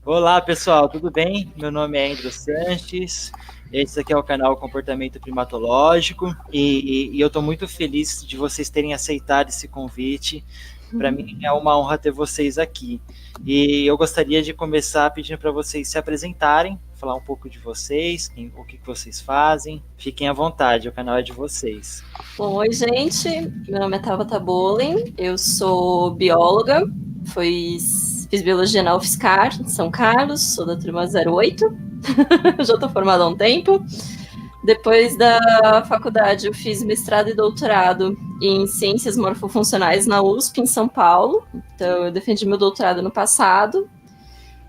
Olá, pessoal, tudo bem? Meu nome é Andrew Sanches. Esse aqui é o canal Comportamento Primatológico e eu estou muito feliz de vocês terem aceitado esse convite. Para mim é uma honra ter vocês aqui. E eu gostaria de começar pedindo para vocês se apresentarem, falar um pouco de vocês, o que vocês fazem. Fiquem à vontade, o canal é de vocês. Bom, oi, gente. Meu nome é Tabata Bolin, eu sou bióloga, fiz biologia na UFSCar, em São Carlos, sou da turma 08, já estou formada há um tempo. Depois da faculdade, eu fiz mestrado e doutorado em Ciências Morfofuncionais na USP, em São Paulo. Então, eu defendi meu doutorado no passado.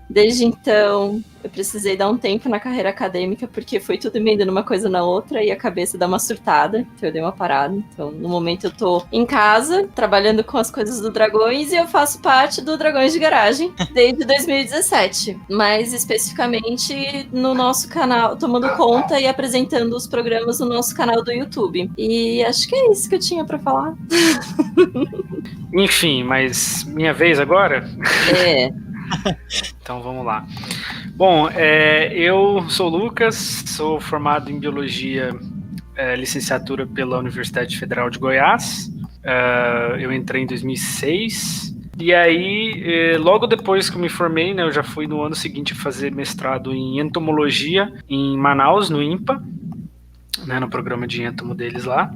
Desde então, eu precisei dar um tempo na carreira acadêmica, porque foi tudo emendando uma coisa na outra e a cabeça dá uma surtada, então eu dei uma parada. Então, no momento eu tô em casa, trabalhando com as coisas do Dragões, e eu faço parte do Dragões de Garagem desde 2017. Mais especificamente no nosso canal, tomando conta e apresentando os programas no nosso canal do YouTube. E acho que é isso que eu tinha pra falar. Enfim, mas minha vez agora? É. Então vamos lá. Bom, eu sou o Lucas, sou formado em Biologia, licenciatura pela Universidade Federal de Goiás. Eu entrei em 2006. E aí, logo depois que eu me formei, né, eu já fui no ano seguinte fazer mestrado em entomologia em Manaus, no INPA, né, no programa de entomo deles lá.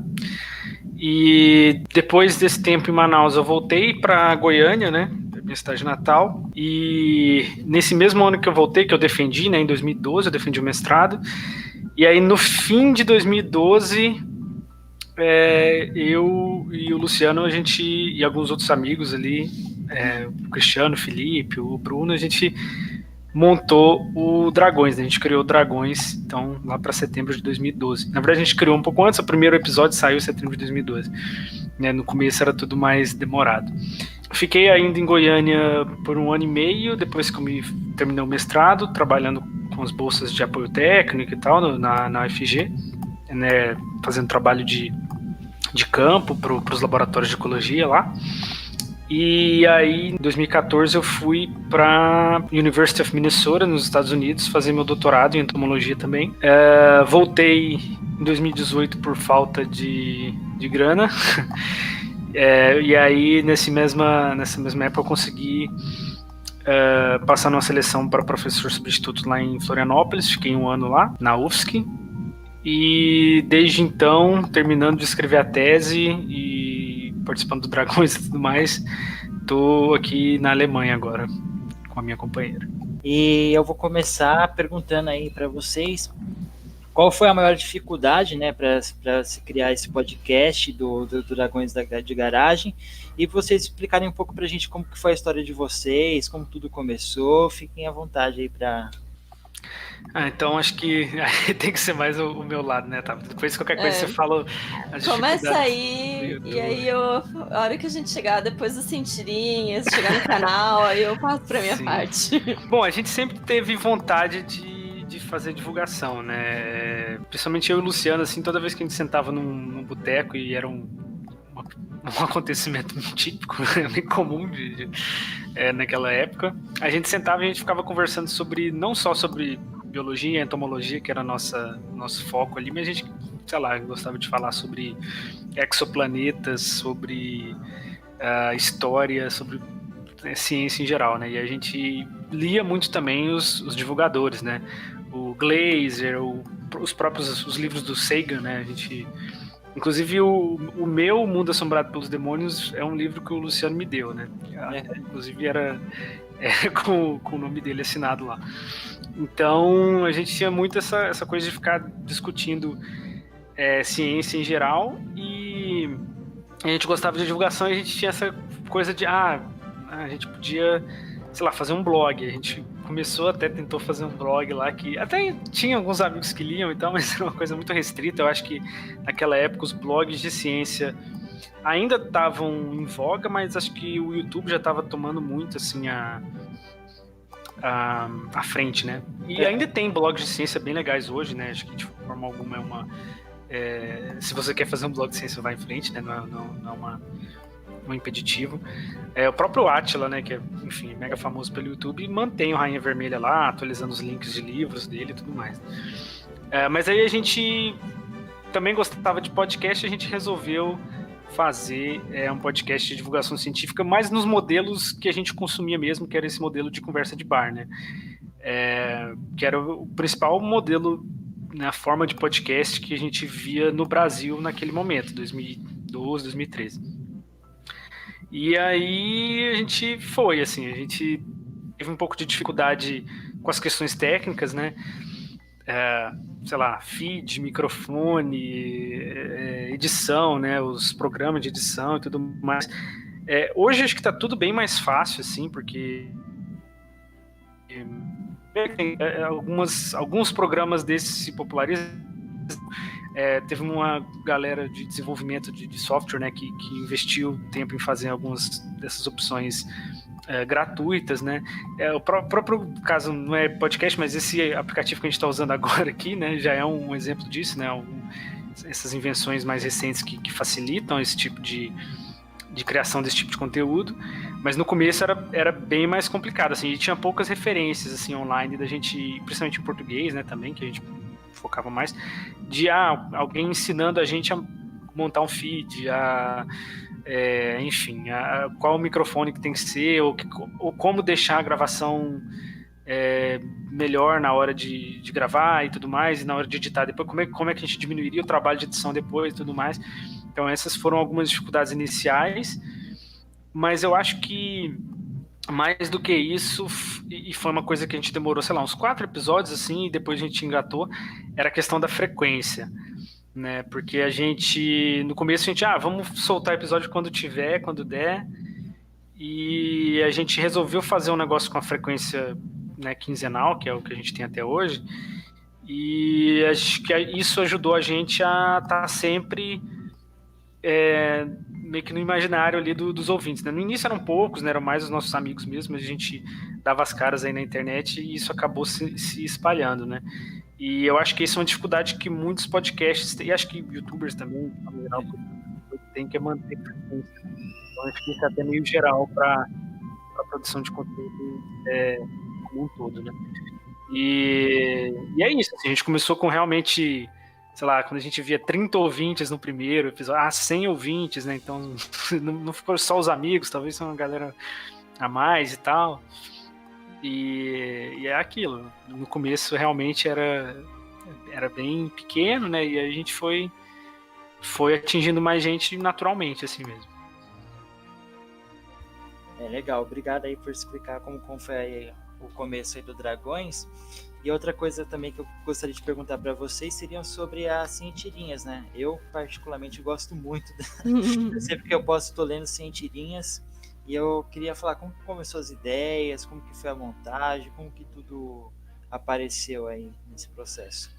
E depois desse tempo em Manaus, eu voltei para Goiânia, né, minha cidade natal, e nesse mesmo ano que eu voltei, que eu defendi, né, em 2012, eu defendi o mestrado, e aí no fim de 2012, eu e o Luciano, a gente, e alguns outros amigos ali, o Cristiano, o Felipe, o Bruno, a gente montou o Dragões, né? A gente criou o Dragões, então, lá para setembro de 2012. Na verdade, a gente criou um pouco antes, o primeiro episódio saiu em setembro de 2012. Né? No começo era tudo mais demorado. Fiquei ainda em Goiânia por 1 ano e meio, depois que eu terminei o mestrado, trabalhando com as bolsas de apoio técnico e tal, na UFG, né? Fazendo trabalho de campo para os laboratórios de ecologia lá. E aí, em 2014, eu fui para University of Minnesota, nos Estados Unidos, fazer meu doutorado em entomologia também. Voltei em 2018 por falta de grana. E aí, nessa mesma época, eu consegui passar numa seleção para professor substituto lá em Florianópolis. Fiquei 1 ano lá, na UFSC. E desde então, terminando de escrever a tese e participando do Dragões e tudo mais, tô aqui na Alemanha agora, com a minha companheira. E eu vou começar perguntando aí para vocês qual foi a maior dificuldade, né, para se criar esse podcast do Dragões de Garagem, e vocês explicarem um pouco para a gente como que foi a história de vocês, como tudo começou. Fiquem à vontade aí para... Então acho que aí tem que ser mais o meu lado, né, tá? Depois qualquer coisa você fala as começa aí, e aí a hora que a gente chegar, depois das sentirinhas, chegar no canal, aí eu passo pra minha parte. Bom, a gente sempre teve vontade de fazer divulgação, né? Principalmente eu e o Luciano, assim, toda vez que a gente sentava num boteco e era um acontecimento típico, bem comum naquela época, a gente sentava e a gente ficava conversando não só sobre biologia e entomologia, que era nosso foco ali, mas a gente, sei lá, gostava de falar sobre exoplanetas, sobre história, sobre ciência em geral, né? E a gente lia muito também os divulgadores, né? O Glaser, os livros do Sagan, né? A gente... Inclusive, o meu Mundo Assombrado pelos Demônios é um livro que o Luciano me deu, né? Inclusive, era com o nome dele assinado lá. Então, a gente tinha muito essa coisa de ficar discutindo ciência em geral, e a gente gostava de divulgação, e a gente tinha essa coisa de, a gente podia, sei lá, fazer um blog. A gente tentou fazer um blog lá, que até tinha alguns amigos que liam e tal, mas era uma coisa muito restrita. Eu acho que naquela época os blogs de ciência ainda estavam em voga, mas acho que o YouTube já estava tomando muito, assim, a frente, né? E ainda tem blogs de ciência bem legais hoje, né? Acho que de forma alguma se você quer fazer um blog de ciência, vai em frente, né? Não é no Impeditivo. O próprio Átila, né, que é, enfim, mega famoso pelo YouTube, mantém o Rainha Vermelha lá, atualizando os links de livros dele e tudo mais. Mas aí a gente também gostava de podcast, a gente resolveu fazer um podcast de divulgação científica, mas nos modelos que a gente consumia mesmo, que era esse modelo de conversa de bar, né? Que era o principal modelo, na forma de podcast que a gente via no Brasil naquele momento, 2012, 2013. E aí a gente a gente teve um pouco de dificuldade com as questões técnicas, né? Sei lá, feed, microfone, edição, né? Os programas de edição e tudo mais. Hoje acho que tá tudo bem mais fácil, assim, porque alguns programas desses se popularizam. Teve uma galera de desenvolvimento de software, né, que investiu tempo em fazer algumas dessas opções gratuitas, né? O próprio caso não é podcast, mas esse aplicativo que a gente está usando agora aqui, né, já é um exemplo disso, né? Essas invenções mais recentes que facilitam esse tipo de criação desse tipo de conteúdo, mas no começo era bem mais complicado, assim, e tinha poucas referências, assim, online da gente, principalmente em português, né, também, que a gente focava mais, de alguém ensinando a gente a montar um feed, enfim, qual o microfone que tem que ser, ou como deixar a gravação melhor na hora de gravar e tudo mais, e na hora de editar depois, como é que a gente diminuiria o trabalho de edição depois e tudo mais. Então essas foram algumas dificuldades iniciais, mas eu acho que mais do que isso, e foi uma coisa que a gente demorou, sei lá, uns 4 episódios assim, e depois a gente engatou, era a questão da frequência, né? Porque a gente, no começo a gente, vamos soltar episódio quando der, e a gente resolveu fazer um negócio com a frequência, né, quinzenal, que é o que a gente tem até hoje, e acho que isso ajudou a gente a estar sempre meio que no imaginário ali dos ouvintes, né? No início eram poucos, né? Eram mais os nossos amigos mesmo, mas a gente dava as caras aí na internet e isso acabou se espalhando, né? E eu acho que isso é uma dificuldade que muitos podcasts, e acho que youtubers também, no geral, tem que manter frequência. Então acho que isso é até meio geral para a produção de conteúdo como um todo, né? E é isso, assim, a gente começou com realmente, sei lá, quando a gente via 30 ouvintes no primeiro episódio, 100 ouvintes, né? Então não ficou só os amigos, talvez uma galera a mais e tal. E é aquilo. No começo realmente era bem pequeno, né? E a gente foi atingindo mais gente naturalmente, assim mesmo. Legal, obrigado aí por explicar como foi aí o começo aí do Dragões. E outra coisa também que eu gostaria de perguntar para vocês seriam sobre as cientirinhas, né? Eu particularmente gosto muito, sempre que eu posso estou lendo cientirinhas, e eu queria falar como que começou as ideias, como que foi a montagem, como que tudo apareceu aí nesse processo.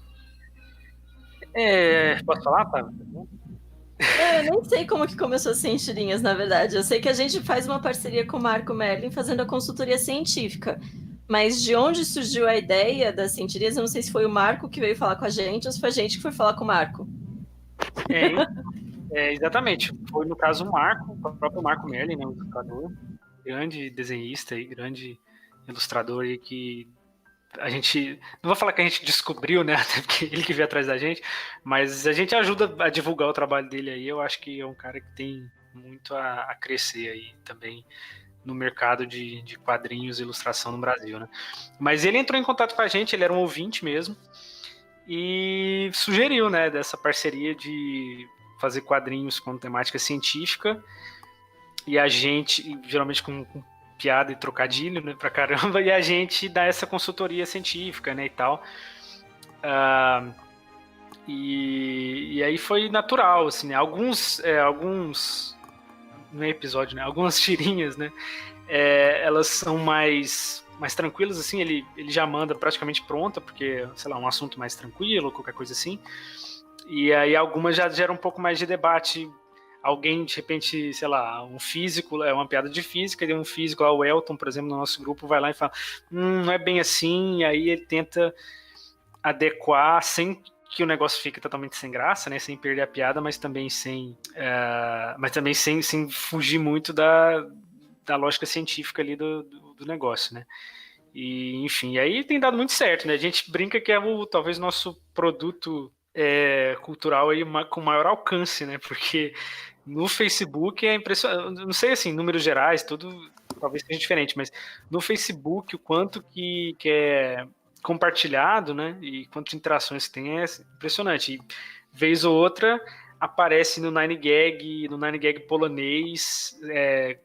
Posso falar, tá? Eu nem sei como que começou as cientirinhas, na verdade. Eu sei que a gente faz uma parceria com o Marco Merlin fazendo a consultoria científica. Mas de onde surgiu a ideia das cientirinhas, eu não sei se foi o Marco que veio falar com a gente ou se foi a gente que foi falar com o Marco. Exatamente. Foi, no caso, o Marco, o próprio Marco Merlin, né, o ilustrador, grande desenhista e grande ilustrador aí que a gente, não vou falar que a gente descobriu, né, até porque ele que veio atrás da gente, mas a gente ajuda a divulgar o trabalho dele aí. Eu acho que é um cara que tem muito a crescer aí também no mercado de quadrinhos e ilustração no Brasil, né? Mas ele entrou em contato com a gente, ele era um ouvinte mesmo, e sugeriu, né, dessa parceria de fazer quadrinhos com temática científica, e a gente, geralmente com piada e trocadilho, né, pra caramba, e a gente dá essa consultoria científica, né, e tal. E aí foi natural, assim, né? Alguns no episódio, né? Algumas tirinhas, né? Elas são mais tranquilas, assim, ele já manda praticamente pronta, porque, sei lá, um assunto mais tranquilo, qualquer coisa assim. E aí algumas já geram um pouco mais de debate. Alguém, de repente, sei lá, um físico, uma piada de física, e um físico, o Elton, por exemplo, no nosso grupo, vai lá e fala, não é bem assim, e aí ele tenta adequar sem que o negócio fica totalmente sem graça, né? Sem perder a piada, mas também sem fugir muito da lógica científica ali do negócio, né? E, enfim, aí tem dado muito certo, né? A gente brinca que é talvez nosso produto cultural aí com maior alcance, né? Porque no Facebook é impressionante, não sei assim, números gerais, tudo talvez seja diferente, mas no Facebook o quanto que é compartilhado, né? E quantas interações tem é impressionante. E vez ou outra aparece no 9gag polonês,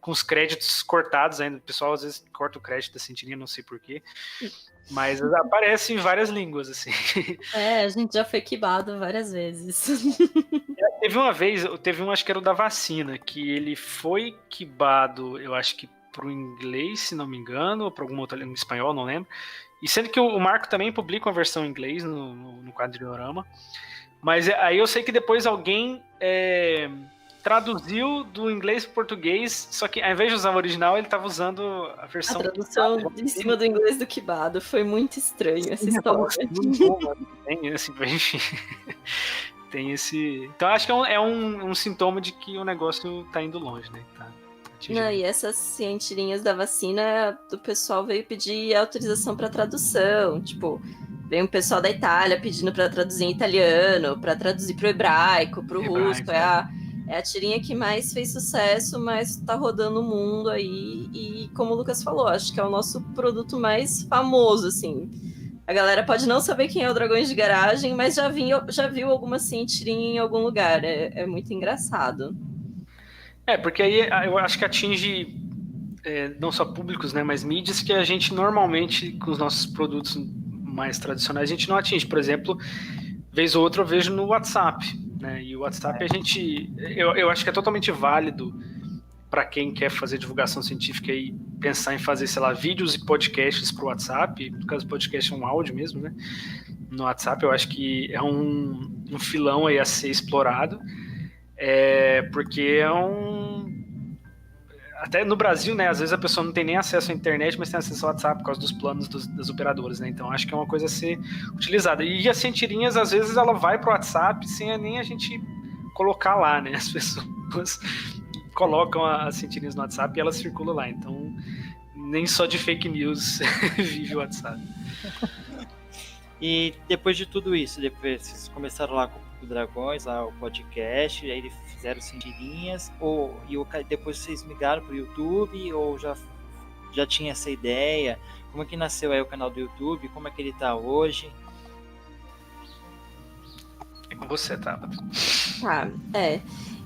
com os créditos cortados ainda. O pessoal às vezes corta o crédito da Sentirinha, não sei porquê. Mas aparece em várias línguas, assim. A gente já foi quibado várias vezes. Teve um, acho que era o da vacina, que ele foi quibado, eu acho que pro inglês, se não me engano, ou para alguma outra língua, espanhol, não lembro. E sendo que o Marco também publica uma versão em inglês no Quadriorama. Mas aí eu sei que depois alguém traduziu do inglês para o português, só que ao invés de usar o original, ele estava usando a versão... A tradução em cima do inglês do quibado. Foi muito estranho essa história. Enfim, tem esse... Então acho que é um sintoma de que o negócio tá indo longe, né? Não, e essas cientirinhas da vacina, o pessoal veio pedir autorização para tradução. Tipo, veio um pessoal da Itália pedindo para traduzir em italiano, para traduzir pro hebraico, pro russo. É a tirinha que mais fez sucesso, mas tá rodando o mundo aí. E como o Lucas falou, acho que é o nosso produto mais famoso, assim. A galera pode não saber quem é o Dragões de Garagem, mas já viu alguma cientirinha em algum lugar. É muito engraçado. Porque aí eu acho que atinge não só públicos, né, mas mídias que a gente normalmente, com os nossos produtos mais tradicionais, a gente não atinge. Por exemplo, vez ou outra eu vejo no WhatsApp, né, e o WhatsApp eu acho que é totalmente válido para quem quer fazer divulgação científica e pensar em fazer, sei lá, vídeos e podcasts para o WhatsApp. No caso, o podcast é um áudio mesmo, né? No WhatsApp eu acho que é um filão aí a ser explorado. Porque até no Brasil, né, às vezes a pessoa não tem nem acesso à internet, mas tem acesso ao WhatsApp por causa dos planos das operadoras, né, então acho que é uma coisa a ser utilizada. E as cientirinhas, às vezes, ela vai pro WhatsApp sem nem a gente colocar lá, né, as pessoas colocam as cientirinhas no WhatsApp e elas circulam lá, então nem só de fake news vive o WhatsApp. E depois de tudo isso, depois vocês começaram lá com o Dragões, lá o podcast, aí eles fizeram cientirinhas, depois vocês migraram pro YouTube, ou já tinha essa ideia? Como é que nasceu aí o canal do YouTube? Como é que ele tá hoje? É com você, Tabata.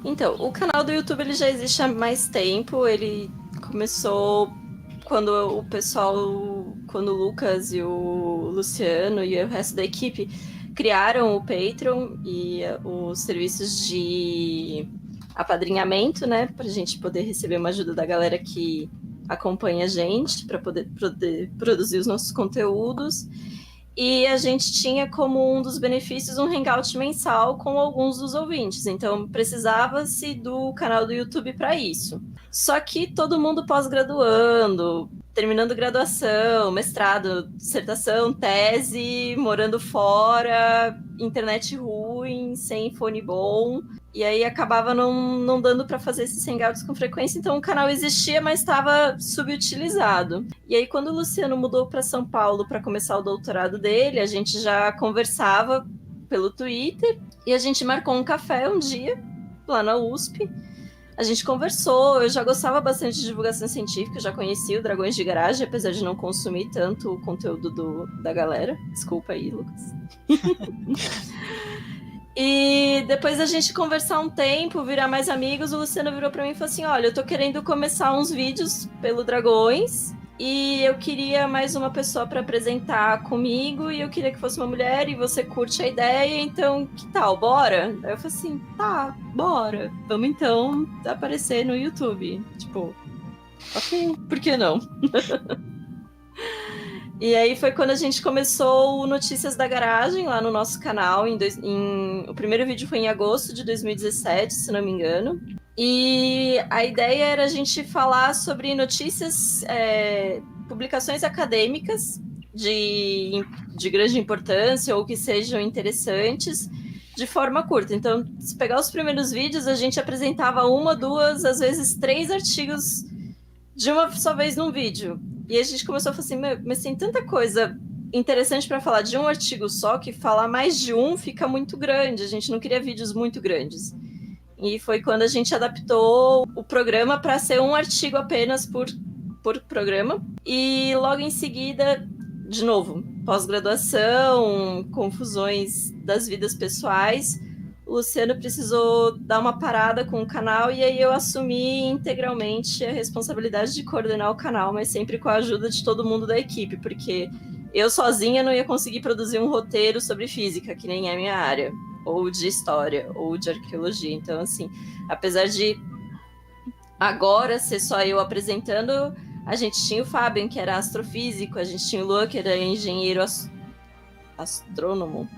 Então, o canal do YouTube ele já existe há mais tempo, ele começou quando o Lucas e o Luciano e o resto da equipe criaram o Patreon e os serviços de apadrinhamento, né, pra gente poder receber uma ajuda da galera que acompanha a gente, para poder produzir os nossos conteúdos. E a gente tinha como um dos benefícios um hangout mensal com alguns dos ouvintes. Então, precisava-se do canal do YouTube para isso. Só que todo mundo pós-graduando, terminando graduação, mestrado, dissertação, tese, morando fora, internet ruim, sem fone bom. E aí acabava não dando para fazer esses hangouts com frequência, então o canal existia, mas estava subutilizado. E aí quando o Luciano mudou para São Paulo para começar o doutorado dele, a gente já conversava pelo Twitter e a gente marcou um café um dia lá na USP. A gente conversou, eu já gostava bastante de divulgação científica, já conhecia o Dragões de Garagem, apesar de não consumir tanto o conteúdo da galera. Desculpa aí, Lucas. E depois da gente conversar um tempo, virar mais amigos, o Luciano virou pra mim e falou assim, olha, eu tô querendo começar uns vídeos pelo Dragões e eu queria mais uma pessoa pra apresentar comigo e eu queria que fosse uma mulher e você curte a ideia, então que tal, bora? Aí eu falei assim, tá, bora, vamos então aparecer no YouTube. Tipo, ok, por que não? E aí foi quando a gente começou o Notícias da Garagem lá no nosso canal. O primeiro vídeo foi em agosto de 2017, se não me engano. E a ideia era a gente falar sobre notícias, publicações acadêmicas de grande importância ou que sejam interessantes de forma curta. Então, se pegar os primeiros vídeos, a gente apresentava 1, 2, às vezes 3 artigos de uma só vez num vídeo. E a gente começou a falar assim, mas tem tanta coisa interessante para falar de um artigo só que falar mais de um fica muito grande. A gente não queria vídeos muito grandes. E foi quando a gente adaptou o programa para ser um artigo apenas por programa. E logo em seguida, de novo, pós-graduação, confusões das vidas pessoais, o Luciano precisou dar uma parada com o canal e aí eu assumi integralmente a responsabilidade de coordenar o canal, mas sempre com a ajuda de todo mundo da equipe, porque eu sozinha não ia conseguir produzir um roteiro sobre física, que nem é a minha área, ou de história, ou de arqueologia. Então, assim, apesar de agora ser só eu apresentando, a gente tinha o Fábio, que era astrofísico, a gente tinha o Luan, que era engenheiro astrônomo,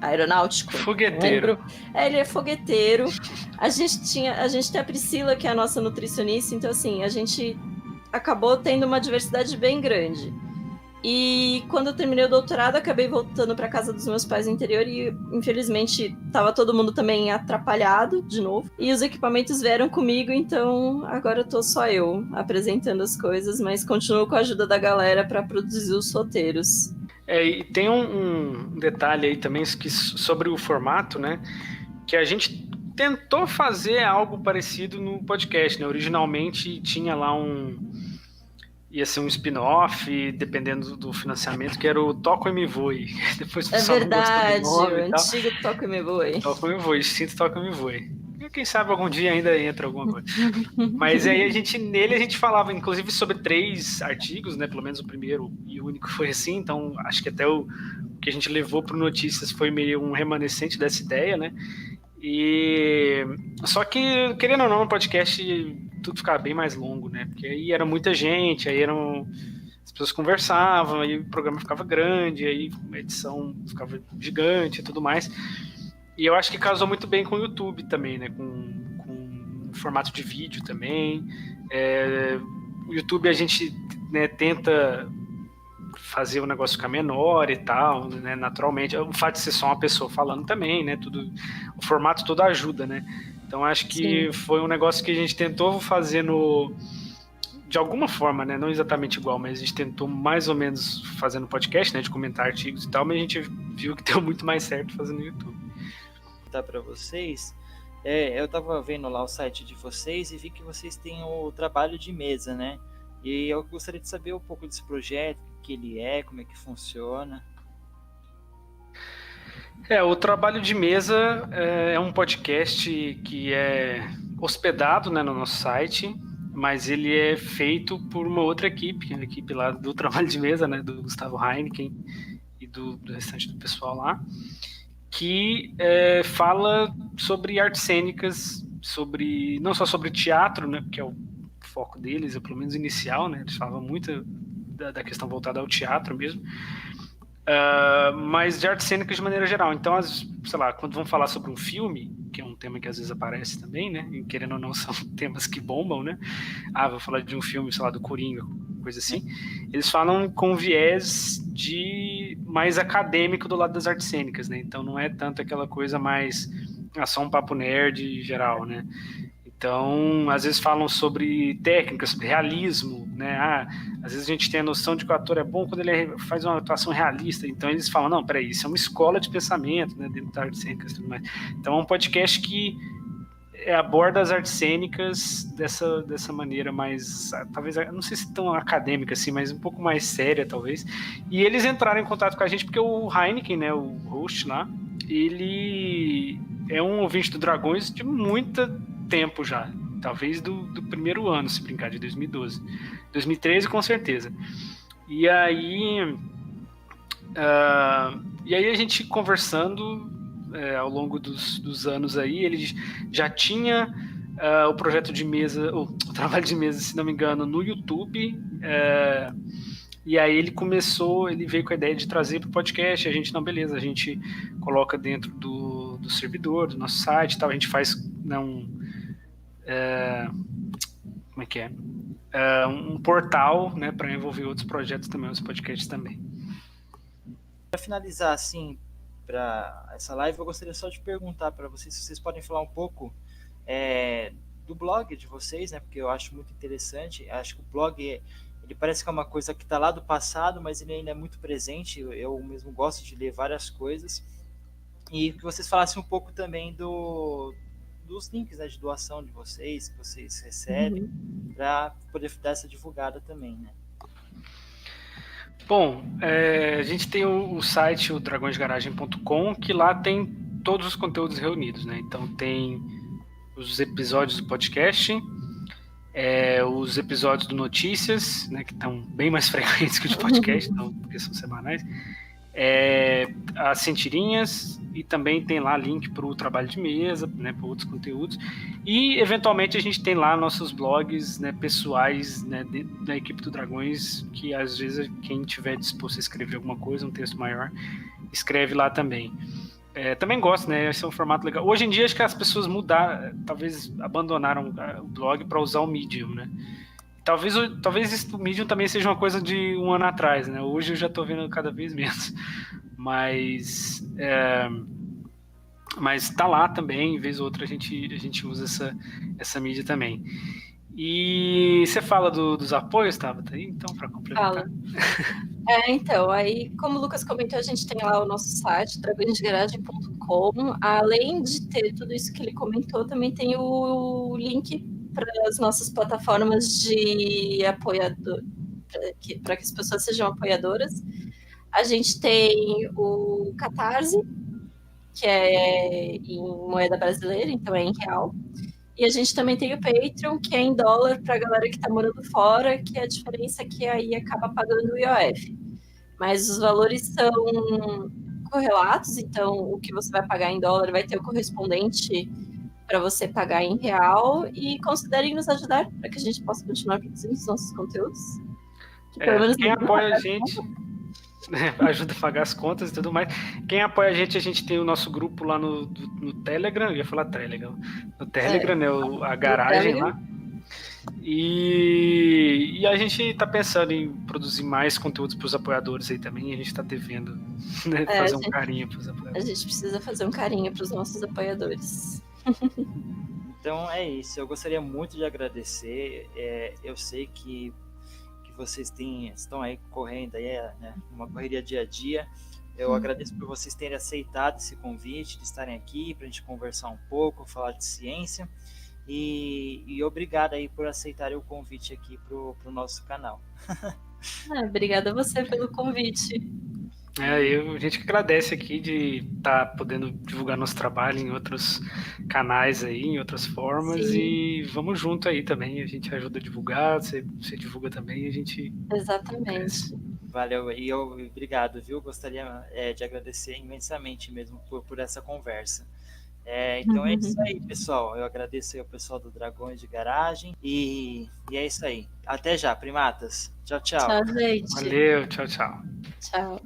aeronáutico. Fogueteiro. Ele é fogueteiro. A gente tem a Priscila, que é a nossa nutricionista, então assim, a gente acabou tendo uma diversidade bem grande. E quando eu terminei o doutorado, acabei voltando para casa dos meus pais no interior e, infelizmente, estava todo mundo também atrapalhado de novo. E os equipamentos vieram comigo, então agora tô só eu apresentando as coisas, mas continuo com a ajuda da galera para produzir os roteiros. E tem um detalhe aí também sobre o formato, né? Que a gente tentou fazer algo parecido no podcast, né? Originalmente tinha lá ia ser um spin-off, dependendo do financiamento, que era o Toco e Me Voe. Depois é verdade, o antigo Toco e Me Voe. Toco e Me Voe, extinto Toco e Me Voe. Quem sabe algum dia ainda entra alguma coisa. Mas aí nele a gente falava, inclusive, sobre 3 artigos, né? Pelo menos o primeiro e o único foi assim, então acho que até o que a gente levou para o Notícias foi meio um remanescente dessa ideia, né? E só que, querendo ou não, no podcast tudo ficava bem mais longo, né? Porque aí era muita gente, aí as pessoas conversavam, aí o programa ficava grande, aí a edição ficava gigante e tudo mais. E eu acho que casou muito bem com o YouTube também, né? Com o formato de vídeo também. O YouTube a gente, né, tenta fazer o negócio ficar menor e tal, né, naturalmente. O fato de ser só uma pessoa falando também, né, o formato todo ajuda, né. Então acho que Sim. Foi um negócio que a gente tentou fazer de alguma forma, né, não exatamente igual, mas a gente tentou mais ou menos fazer no podcast, né, de comentar artigos e tal, mas a gente viu que deu muito mais certo fazendo no YouTube. Tá para vocês, eu tava vendo lá o site de vocês e vi que vocês têm o trabalho de mesa, né, e eu gostaria de saber um pouco desse projeto, que ele como é que funciona. O Trabalho de Mesa é um podcast que é hospedado, né, no nosso site, mas ele é feito por uma outra equipe, a equipe lá do Trabalho de Mesa, né, do Gustavo Heineken e do restante do pessoal lá, que fala sobre artes cênicas, não só sobre teatro, né, que é o foco deles, pelo menos inicial, né, eles falam muito da questão voltada ao teatro mesmo, mas de artes cênicas de maneira geral. Então, sei lá, quando vão falar sobre um filme, que é um tema que às vezes aparece também, né, e querendo ou não são temas que bombam, né, vou falar de um filme, sei lá, do Coringa, coisa assim, eles falam com viés mais acadêmico do lado das artes cênicas, né, então não é tanto aquela coisa mais só um papo nerd geral, né. Então, às vezes falam sobre técnicas, sobre realismo, né? Às vezes a gente tem a noção de que o ator é bom quando ele faz uma atuação realista. Então eles falam, não, peraí, isso é uma escola de pensamento, né? Dentro da arte cênica e tudo mais. Então é um podcast que aborda as artes cênicas dessa maneira mais, talvez, não sei se tão acadêmica assim, mas um pouco mais séria, talvez. E eles entraram em contato com a gente porque o Heineken, né? O host lá, ele é um ouvinte do Dragões de muito tempo já, talvez do primeiro ano, se brincar, de 2012, 2013 com certeza. E aí a gente conversando ao longo dos anos aí, ele já tinha o projeto de mesa, o trabalho de mesa, se não me engano, no YouTube, e aí ele veio com a ideia de trazer para o podcast. A gente, não, beleza, a gente coloca dentro do servidor, do nosso site e tal, a gente faz como é que é? um portal, né, para envolver outros projetos também, outros podcasts também. Para finalizar, assim, para essa live, eu gostaria só de perguntar para vocês se vocês podem falar um pouco do blog de vocês, né? Porque eu acho muito interessante. Acho que o blog, ele parece que é uma coisa que está lá do passado, mas ele ainda é muito presente. Eu mesmo gosto de ler várias coisas. E que vocês falassem um pouco também dos links, né, de doação de vocês, que vocês recebem, para poder dar essa divulgada também, né? Bom, a gente tem o site, o dragõesgaragem.com, que lá tem todos os conteúdos reunidos, né? Então tem os episódios do podcast, os episódios do Notícias, né, que estão bem mais frequentes que o de podcast, então, porque são semanais, as Sentirinhas, e também tem lá link para o trabalho de mesa, né, para outros conteúdos, e eventualmente a gente tem lá nossos blogs, né, pessoais, né, da equipe do Dragões, que às vezes quem tiver disposto a escrever alguma coisa, um texto maior, escreve lá também. Também gosto, né? Esse é um formato legal. Hoje em dia, acho que as pessoas mudaram, talvez abandonaram o blog para usar o Medium, né? Talvez o Medium também seja uma coisa de um ano atrás, né? Hoje eu já estou vendo cada vez menos. Mas tá lá também, vez ou outra a gente usa essa mídia também. E você fala dos apoios, Tabata, aí, então, para complementar? Fala. Então, aí, como o Lucas comentou, a gente tem lá o nosso site, dragõesgaragem.com. Além de ter tudo isso que ele comentou, também tem o link para as nossas plataformas de apoiador, para que as pessoas sejam apoiadoras. A gente tem o Catarse, que é em moeda brasileira, então é em real. E a gente também tem o Patreon, que é em dólar para a galera que está morando fora, que é a diferença que aí acaba pagando o IOF. Mas os valores são correlatos, então o que você vai pagar em dólar vai ter o correspondente para você pagar em real, e considerem nos ajudar para que a gente possa continuar produzindo os nossos conteúdos. Quem apoia a gente ajuda a pagar as contas e tudo mais. Quem apoia a gente tem o nosso grupo lá no Telegram, eu ia falar Telegram, no Telegram, né, a garagem lá. E a gente tá pensando em produzir mais conteúdos para os apoiadores aí também, e a gente tá devendo, né, fazer um carinho para os apoiadores. A gente precisa fazer um carinho para os nossos apoiadores. Então é isso, eu gostaria muito de agradecer. Eu sei que vocês estão aí correndo aí, né, uma correria dia a dia. Eu agradeço por vocês terem aceitado esse convite, de estarem aqui para a gente conversar um pouco, falar de ciência, e obrigado aí por aceitarem o convite aqui para o nosso canal. Obrigada a você pelo convite. A gente que agradece aqui de estar podendo divulgar nosso trabalho em outros canais aí, em outras formas. Sim. E vamos junto aí também, a gente ajuda a divulgar, você divulga também, a gente... Exatamente. Cresce. Valeu, e obrigado, viu? Gostaria de agradecer imensamente mesmo por essa conversa. Então é isso aí, pessoal. Eu agradeço aí ao pessoal do Dragões de Garagem, e é isso aí. Até já, primatas. Tchau, tchau. Tchau, gente. Valeu, tchau, tchau. Tchau.